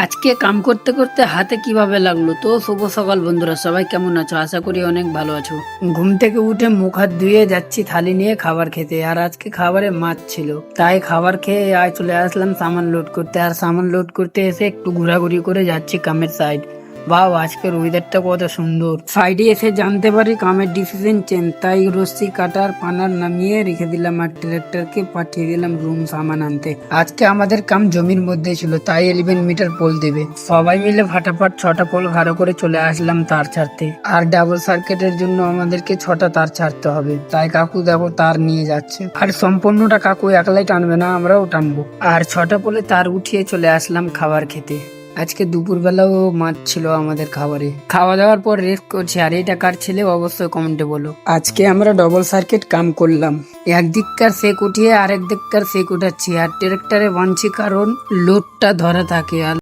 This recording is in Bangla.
আজকে কাম করতে করতে হাতে কিভাবে লাগলো। তো শুভ সকাল বন্ধুরা, সবাই কেমন আছো? আশা করি অনেক ভালো আছো। ঘুম থেকে উঠে মুখ হাত ধুয়ে যাচ্ছি থালি নিয়ে খাবার খেতে। আর আজকে খাবারে মাছ ছিল, তাই খাবার খেয়ে চলে আসলাম সামান লোড করতে। আর সামান লোড করতে এসে একটু ঘোরাঘুরি করে যাচ্ছি কামের সাইড। বাহ, আজকের ওয়েদারটা কত সুন্দর। সাইডে এসে জানতে পারি কামের ডিসিশন চেঞ্জ, তাই রশ্মি কাটার পানার নামিয়ে রেখে দিলাম আর ট্রাক্টরকে পাঠিয়ে দিলাম রুম সামান আনতে। আজকে আমাদের কাম জমির মধ্যে ছিল, তাই 11 মিটার পোল দেবে। সবাই মিলে ফাটাফাট 6টা পোল ঘাড়ো করে চলে আসলাম তার ছাড়তে। আর ডাবল সার্কিটের জন্য আমাদেরকে 6টা তার ছাড়তে হবে, তাই কাকু দেখো তার নিয়ে যাচ্ছে। আর সম্পূর্ণটা কাকু একলাই টানবে না, আমরাও টানবো। আর 6টা পোলে তার উঠিয়ে চলে আসলাম খাবার খেতে। আজকে দুপুরবেলাও মাছ ছিল আমাদের খাবারে। খাওয়া দাওয়ার পর রেস্ট করছি। আর এটা কার ছেলে অবশ্যই কমেন্টে বলো। আজকে আমরা ডবল সার্কিট কাম করলাম। একদিককার সেক উঠিয়ে আরেক দিককার সেক উঠাচ্ছি। আর ট্রাক্টরে বানছি কারণ লোডটা ধরা থাকে। আর